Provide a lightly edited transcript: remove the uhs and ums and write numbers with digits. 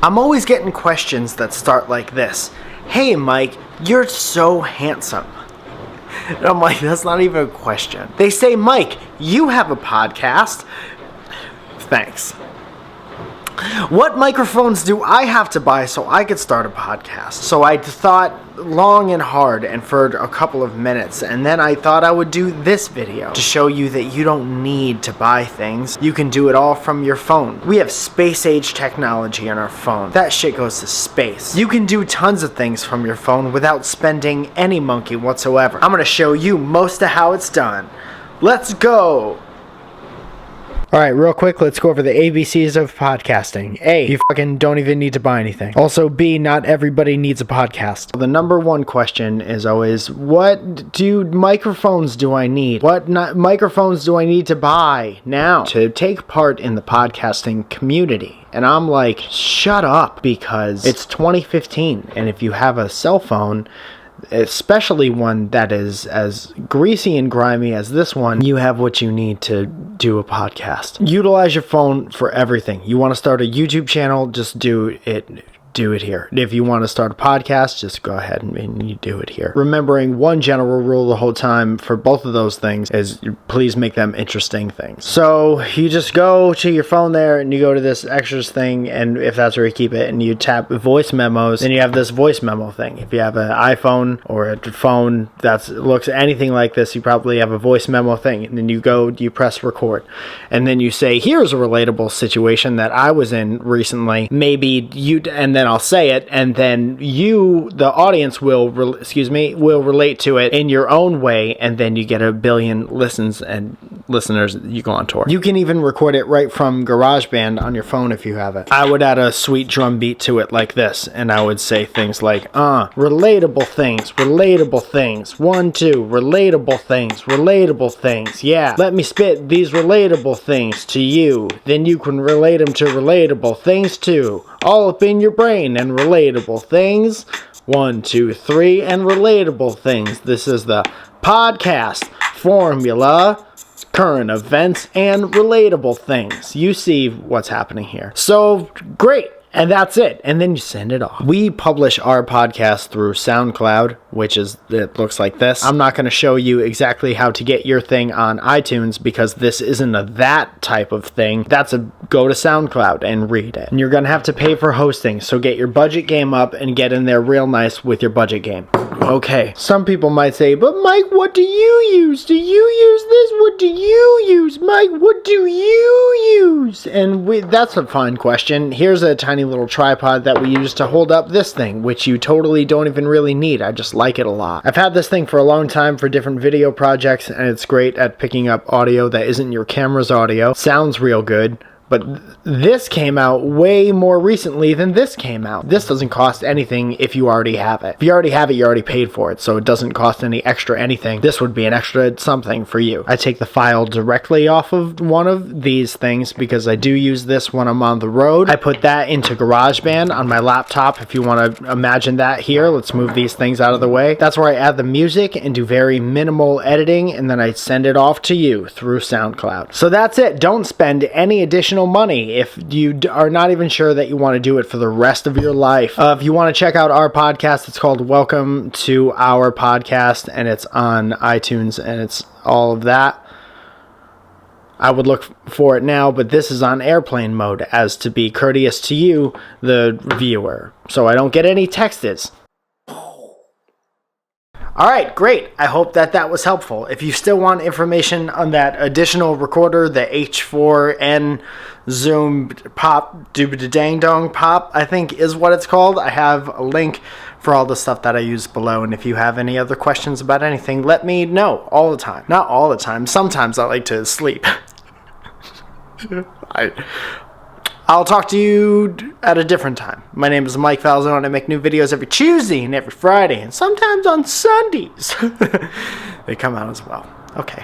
I'm always getting questions that start like this. Hey Mike, you're so handsome. And I'm like, that's not even a question. They say, Mike, you have a podcast. Thanks. What microphones do I have to buy so I could start a podcast? So I thought long and hard and for a couple of minutes, and then I thought I would do this video to show you that you don't need to buy things. You can do it all from your phone. We have space age technology on our phone. That shit goes to space. You can do tons of things from your phone without spending any monkey whatsoever. I'm gonna show you most of how it's done. Let's go! Alright, real quick, let's go over the ABCs of podcasting. A, you fucking don't even need to buy anything. Also, B, not everybody needs a podcast. The number one question is always, what microphones do I need? What microphones do I need to buy now to take part in the podcasting community? And I'm like, shut up, because it's 2015, and if you have a cell phone, especially one that is as greasy and grimy as this one, you have what you need to do a podcast. Utilize your phone for everything. You want to start a YouTube channel, just do it here. If you want to start a podcast, just go ahead and you do it here. Remembering one general rule the whole time for both of those things is please make them interesting things. So you just go to your phone there and you go to this extras thing, and if that's where you keep it, and you tap voice memos, then you have this voice memo thing. If you have an iPhone or a phone that looks anything like this, you probably have a voice memo thing, and then you press record, and then you say, here's a relatable situation that I was in recently, maybe you, and then I'll say it, and then you, the audience, will relate to it in your own way, and then you get a billion listens and listeners. You go on tour. You can even record it right from GarageBand on your phone if you have it. I would add a sweet drum beat to it like this, and I would say things like, relatable things, 1, 2, relatable things, yeah. Let me spit these relatable things to you, then you can relate them to relatable things too. All up in your brain, and relatable things. 1, 2, 3, and relatable things. This is the podcast formula. Current events and relatable things. You see what's happening here. So, great. And that's it. And then you send it off. We publish our podcast through SoundCloud, it looks like this. I'm not going to show you exactly how to get your thing on iTunes because this isn't that type of thing. That's go to SoundCloud and read it. And you're going to have to pay for hosting. So get your budget game up and get in there real nice with your budget game. Okay. Some people might say, but Mike, what do you use? Do you use this? What do you use? Mike, what do you use? And that's a fine question. Here's a tiny little tripod that we use to hold up this thing, which you totally don't even really need. I just like it a lot. I've had this thing for a long time for different video projects, and it's great at picking up audio that isn't your camera's audio. Sounds real good. But this came out way more recently than this came out. This doesn't cost anything if you already have it. If you already have it, you already paid for it, so it doesn't cost any extra anything. This would be an extra something for you. I take the file directly off of one of these things because I do use this when I'm on the road. I put that into GarageBand on my laptop. If you want to imagine that here, let's move these things out of the way. That's where I add the music and do very minimal editing, and then I send it off to you through SoundCloud. So that's it. Don't spend any additional money if you are not even sure that you want to do it for the rest of your life. If you want to check out our podcast, it's called Welcome to Our Podcast, and it's on iTunes, and it's all of that. I would look for it now, but this is on airplane mode as to be courteous to you, the viewer, so I don't get any texts. Alright, great. I hope that was helpful. If you still want information on that additional recorder, the H4n Zoom Pop Dang Dong Pop, I think is what it's called, I have a link for all the stuff that I use below. And if you have any other questions about anything, let me know all the time. Not all the time. Sometimes I like to sleep. I'll talk to you at a different time. My name is Mike Falzone, and I make new videos every Tuesday and every Friday, and sometimes on Sundays. They come out as well. Okay.